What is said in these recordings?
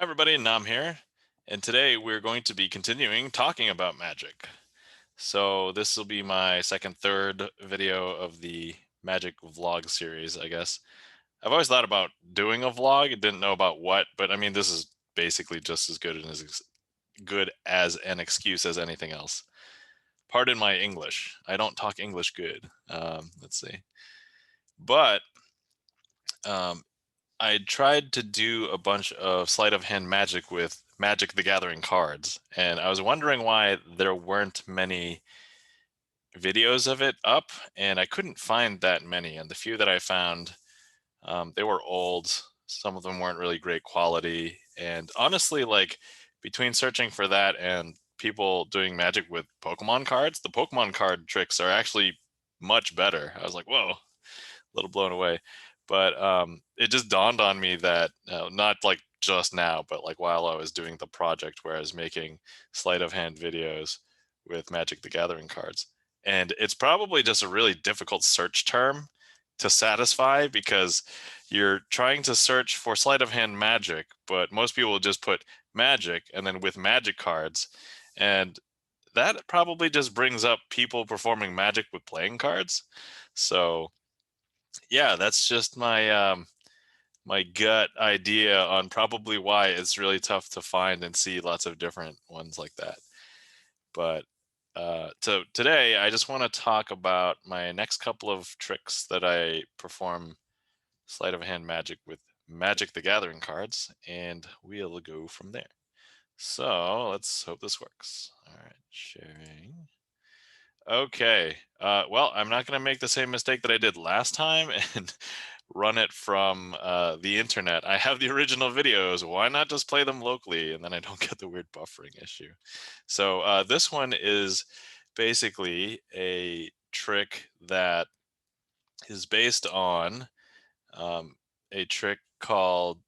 Everybody, Nam here, and today we're going to be continuing talking about magic. So this will be my third video of the magic vlog series, I guess. I've always thought about doing a vlog, didn't know about what, but I mean, this is basically just as good and as good as an excuse as anything else. Pardon my English. I don't talk English good. Let's see. But um, I tried to do a bunch of sleight of hand magic with Magic the Gathering cards, and I was wondering why there weren't many videos of it up, and I couldn't find that many. And the few that I found, they were old. Some of them weren't really great quality. And honestly, like between searching for that and people doing magic with Pokemon cards, the Pokemon card tricks are actually much better. I was like, whoa, little blown away. But it just dawned on me that not like just now, but like while I was doing the project where I was making sleight of hand videos with Magic the Gathering cards. And it's probably just a really difficult search term to satisfy because you're trying to search for sleight of hand magic, but most people will just put magic and then with magic cards. And that probably just brings up people performing magic with playing cards. So yeah, that's just my gut idea on probably why it's really tough to find and see lots of different ones like that. But so today I just want to talk about my next couple of tricks that I perform sleight of hand magic with Magic the Gathering cards, and we'll go from there. So let's hope this works. All right, sharing. Okay. Well, I'm not going to make the same mistake that I did last time and run it from the internet. I have the original videos. Why not just play them locally? And then I don't get the weird buffering issue. So this one is basically a trick that is based on a trick called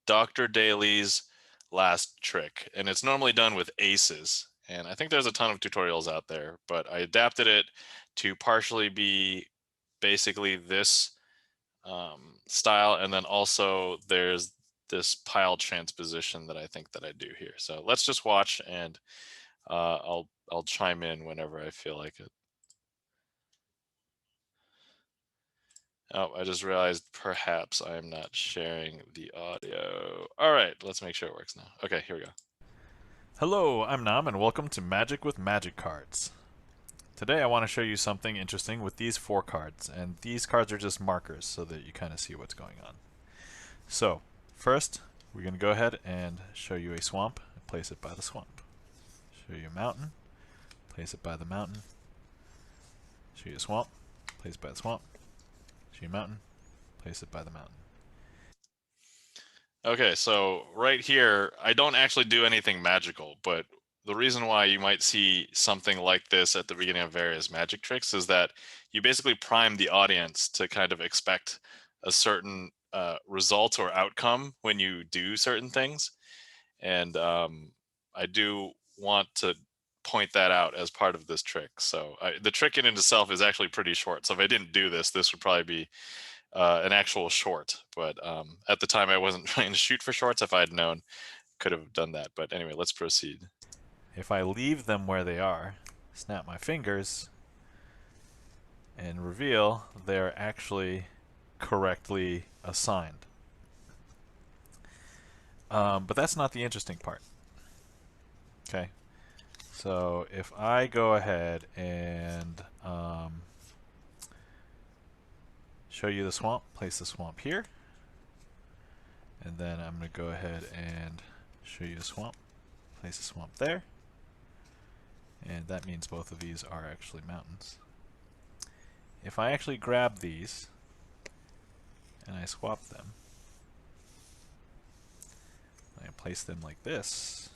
Dr. Daley's last trick. And it's normally done with aces. And I think there's a ton of tutorials out there, but I adapted it to partially be basically this style. And then also there's this pile transposition that I think that I do here. So let's just watch and I'll chime in whenever I feel like it. Oh, I just realized perhaps I am not sharing the audio. All right, let's make sure it works now. Okay, here we go. Hello, I'm Nam, and welcome to Magic with Magic Cards. Today I want to show you something interesting with these 4 cards, and these cards are just markers so that you kind of see what's going on. So, first, we're going to go ahead and show you a swamp, and place it by the swamp. Show you a mountain, place it by the mountain. Show you a swamp, place it by the swamp. Show you a mountain, place it by the mountain. Okay, so right here, I don't actually do anything magical, but the reason why you might see something like this at the beginning of various magic tricks is that you basically prime the audience to kind of expect a certain result or outcome when you do certain things. And I do want to point that out as part of this trick. So the trick in itself is actually pretty short. So if I didn't do this, this would probably be an actual short, but at the time I wasn't trying to shoot for shorts. If I had known, could have done that. But anyway, let's proceed. If I leave them where they are, snap my fingers, and reveal, they're actually correctly assigned. But that's not the interesting part. Okay, so if I go ahead and show you the swamp, place the swamp here, and then I'm going to go ahead and show you the swamp, place the swamp there, and that means both of these are actually mountains. If I actually grab these and I swap them, I place them like this.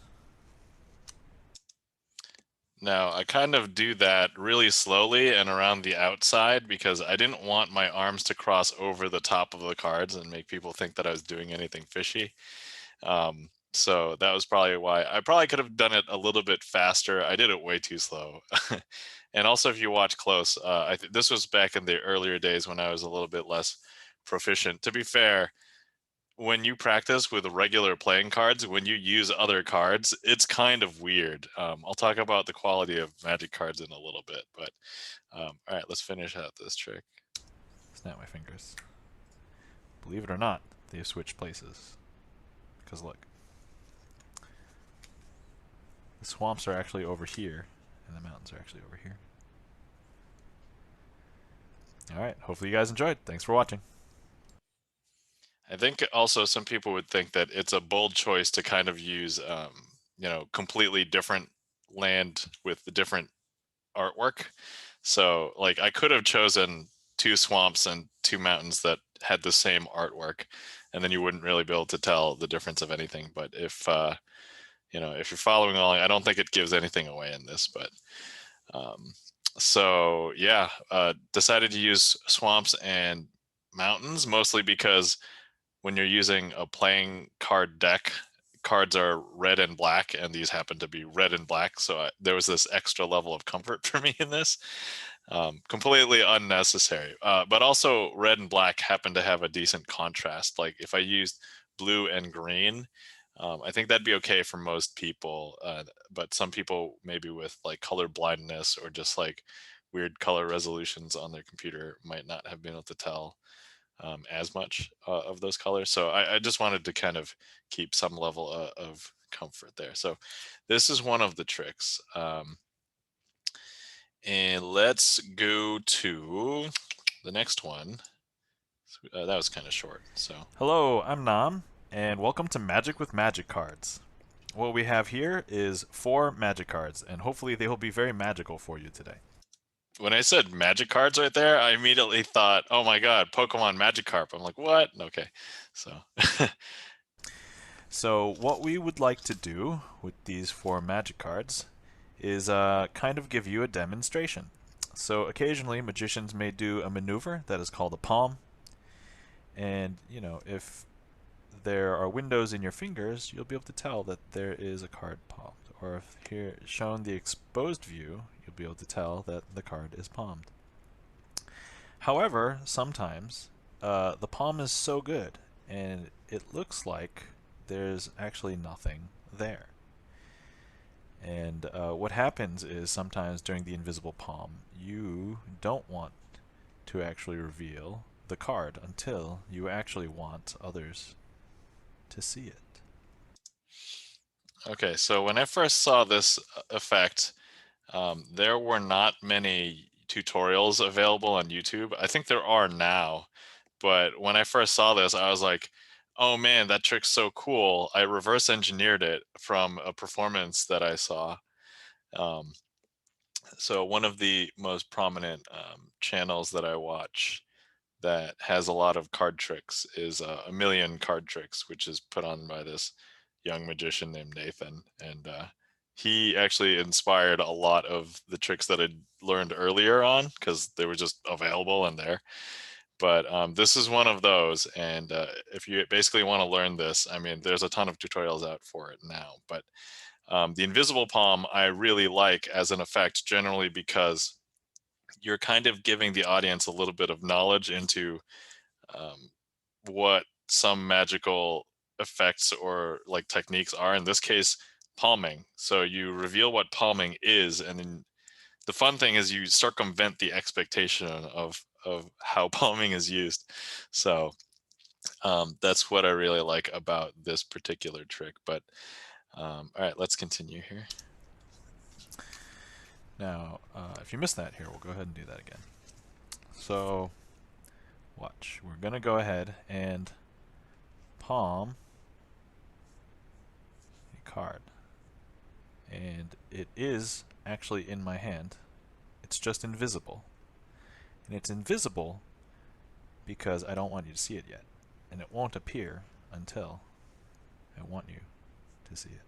Now, I kind of do that really slowly and around the outside because I didn't want my arms to cross over the top of the cards and make people think that I was doing anything fishy. So that was probably why. I probably could have done it a little bit faster. I did it way too slow. And also, if you watch close, this was back in the earlier days when I was a little bit less proficient. To be fair, when you practice with regular playing cards, when you use other cards, it's kind of weird. I'll talk about the quality of Magic cards in a little bit, but all right, let's finish out this trick. Snap my fingers. Believe it or not, they have switched places. Because look, the swamps are actually over here, and the mountains are actually over here. Alright, hopefully you guys enjoyed. Thanks for watching. I think also some people would think that it's a bold choice to kind of use, completely different land with the different artwork. So, like, I could have chosen 2 swamps and 2 mountains that had the same artwork, and then you wouldn't really be able to tell the difference of anything. But if you're following along, I don't think it gives anything away in this. But so yeah, decided to use swamps and mountains mostly because when you're using a playing card deck, cards are red and black, and these happen to be red and black. So there was this extra level of comfort for me in this. Completely unnecessary. But also, red and black happen to have a decent contrast. Like if I used blue and green, I think that'd be okay for most people. But some people, maybe with like color blindness or just like weird color resolutions on their computer, might not have been able to tell as much of those colors. So I just wanted to kind of keep some level of comfort there. So this is one of the tricks. And let's go to the next one. That was kind of short. So Hello, I'm Nam, and welcome to Magic with Magic Cards. What we have here is 4 magic cards, and hopefully they will be very magical for you today. when I said magic cards right there, I immediately thought, oh my God, Pokemon Magikarp. I'm like, what? Okay. So So what we would like to do with these 4 magic cards is kind of give you a demonstration. So occasionally magicians may do a maneuver that is called a palm, and if there are windows in your fingers, you'll be able to tell that there is a card palmed. Or if here shown the exposed view, you'll be able to tell that the card is palmed. However, sometimes the palm is so good and it looks like there's actually nothing there. And what happens is sometimes during the invisible palm, you don't want to actually reveal the card until you actually want others to see it. okay, so when I first saw this effect, there were not many tutorials available on YouTube. I think there are now, but when I first saw this, I was like, oh man, that trick's so cool. I reverse engineered it from a performance that I saw. Um, so one of the most prominent channels that I watch that has a lot of card tricks is a million card tricks, which is put on by this young magician named Nathan, and he actually inspired a lot of the tricks that I'd learned earlier on because they were just available and there. But this is one of those, and if you basically want to learn this, I mean, there's a ton of tutorials out for it now. But the invisible palm I really like as an effect generally because you're kind of giving the audience a little bit of knowledge into um, what some magical effects or like techniques are. In this case, palming. So you reveal what palming is, and then the fun thing is you circumvent the expectation of how palming is used. So that's what I really like about this particular trick. But all right, let's continue here. Now, if you missed that here, we'll go ahead and do that again. So, watch. We're going to go ahead and palm a card. And it is actually in my hand. It's just invisible. And it's invisible because I don't want you to see it yet. And it won't appear until I want you to see it.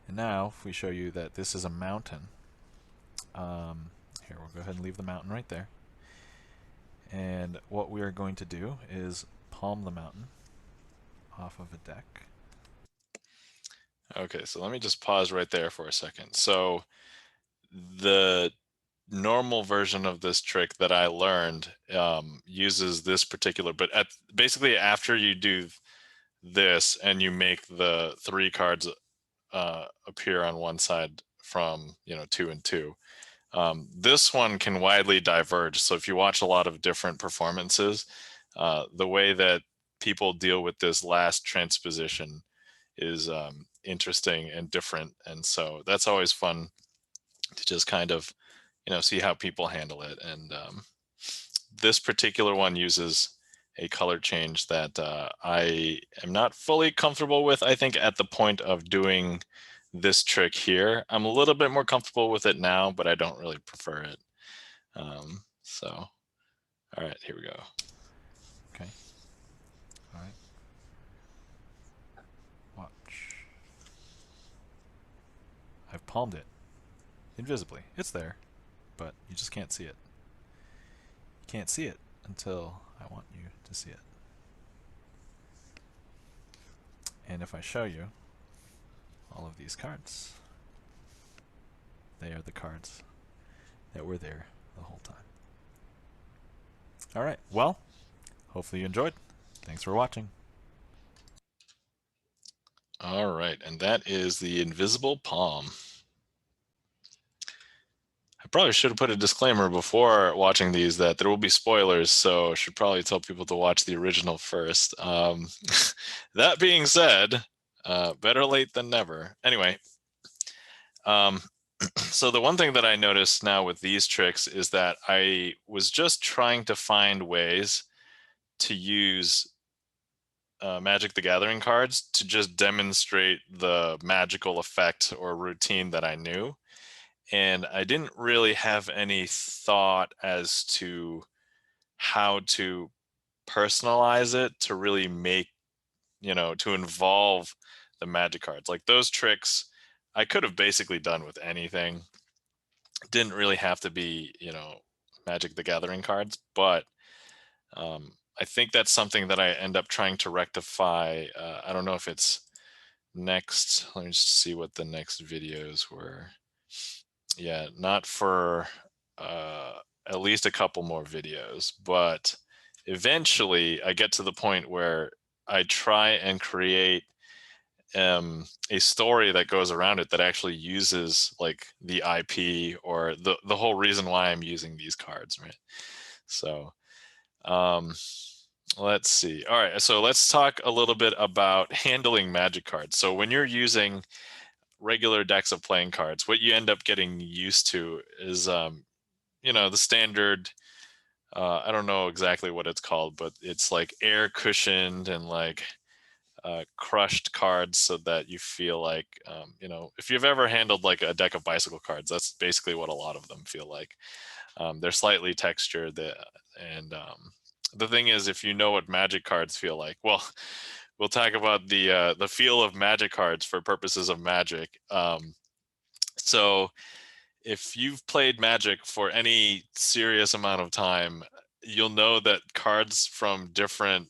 And now, if we show you that this is a mountain, here, we'll go ahead and leave the mountain right there. And what we are going to do is palm the mountain off of a deck. Okay, so let me just pause right there for a second. So the normal version of this trick that I learned uses this particular, but basically after you do this and you make the three cards appear on one side from, two and two. This one can widely diverge. So if you watch a lot of different performances, the way that people deal with this last transposition is interesting and different. And so that's always fun to just kind of, see how people handle it. And this particular one uses a color change that I am not fully comfortable with. I think at the point of doing this trick here, I'm a little bit more comfortable with it now, but I don't really prefer it. So, all right, here we go. Okay. All right. Watch. I've palmed it. Invisibly. It's there, but you just can't see it. You can't see it until I want you to see it. And if I show you all of these cards, they are the cards that were there the whole time. Alright, well, hopefully you enjoyed. Thanks for watching. All right, and that is the invisible palm. I probably should have put a disclaimer before watching these that there will be spoilers, so I should probably tell people to watch the original first. That being said, better late than never. Anyway, so the one thing that I noticed now with these tricks is that I was just trying to find ways to use Magic the Gathering cards to just demonstrate the magical effect or routine that I knew. And I didn't really have any thought as to how to personalize it to really make, to involve the magic cards. Like those tricks, I could have basically done with anything. Didn't really have to be, Magic the Gathering cards, but I think that's something that I end up trying to rectify. I don't know if it's next. Let me just see what the next videos were. Yeah, not for uh, at least a couple more videos, but eventually I get to the point where I try and create a story that goes around it that actually uses like the IP or the whole reason why I'm using these cards, right? So um, let's see. All right, so let's talk a little bit about handling magic cards. So when you're using regular decks of playing cards, what you end up getting used to is, the standard. I don't know exactly what it's called, but it's like air cushioned and like crushed cards, so that you feel like, if you've ever handled like a deck of bicycle cards, that's basically what a lot of them feel like. They're slightly textured, and the thing is, if you know what magic cards feel like, well, we'll talk about the feel of magic cards for purposes of magic. So if you've played Magic for any serious amount of time, you'll know that cards from different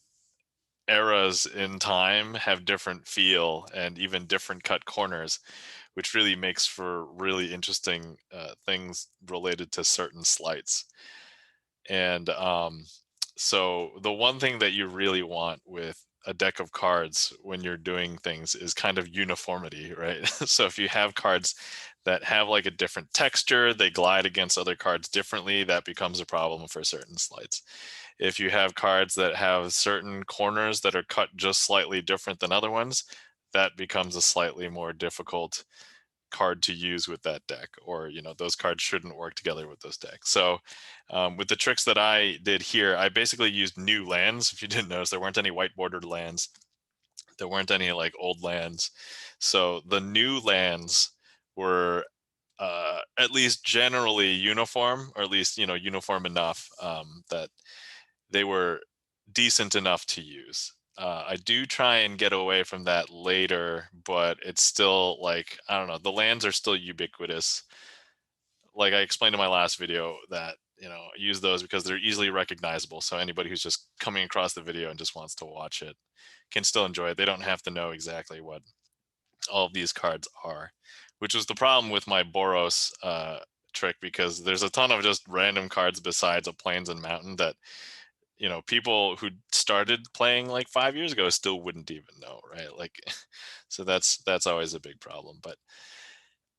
eras in time have different feel and even different cut corners, which really makes for really interesting things related to certain sleights. And so the one thing that you really want with a deck of cards when you're doing things is kind of uniformity, right? So if you have cards that have like a different texture, they glide against other cards differently, that becomes a problem for certain sleights. If you have cards that have certain corners that are cut just slightly different than other ones, that becomes a slightly more difficult card to use with that deck, or those cards shouldn't work together with those decks. So with the tricks that I did here, I basically used new lands. If you didn't notice, there weren't any white bordered lands, there weren't any like old lands. So the new lands were at least generally uniform, or at least uniform enough that they were decent enough to use. I do try and get away from that later, but it's still like, I don't know, the lands are still ubiquitous. Like I explained in my last video that, I use those because they're easily recognizable. So anybody who's just coming across the video and just wants to watch it can still enjoy it. They don't have to know exactly what all of these cards are, which was the problem with my Boros trick, because there's a ton of just random cards besides a plains and mountain that, people who started playing like 5 years ago still wouldn't even know, right? Like, so that's always a big problem. But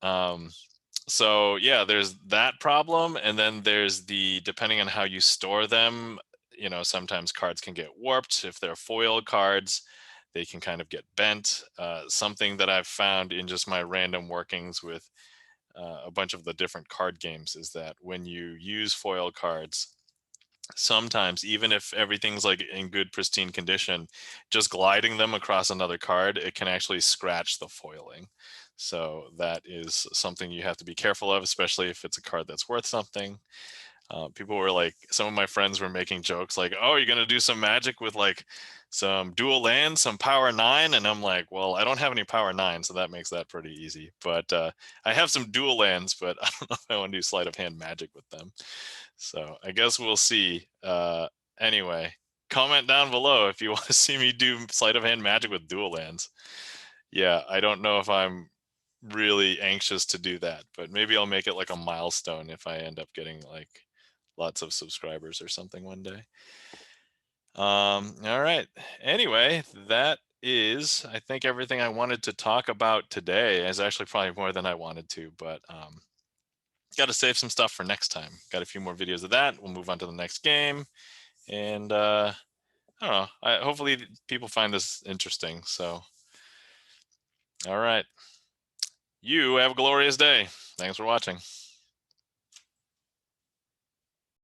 um, so yeah, there's that problem, and then there's the, depending on how you store them, sometimes cards can get warped. If they're foil cards, they can kind of get bent. Something that I've found in just my random workings with a bunch of the different card games is that when you use foil cards, sometimes even if everything's like in good pristine condition, just gliding them across another card, it can actually scratch the foiling. So that is something you have to be careful of, especially if it's a card that's worth something. People were like, some of my friends were making jokes like, oh, you're going to do some magic with like some dual lands, some power 9. And I'm like, well, I don't have any power 9, so that makes that pretty easy. But I have some dual lands, but I don't know if I want to do sleight of hand magic with them. So I guess we'll see. Anyway, comment down below if you want to see me do sleight of hand magic with dual lands. Yeah, I don't know if I'm really anxious to do that, but maybe I'll make it like a milestone if I end up getting like lots of subscribers or something one day. All right. Anyway, that is, I think, everything I wanted to talk about today. Is actually probably more than I wanted to, but got to save some stuff for next time. Got a few more videos of that. We'll move on to the next game, and I don't know. Hopefully, people find this interesting. So, all right. You have a glorious day. Thanks for watching.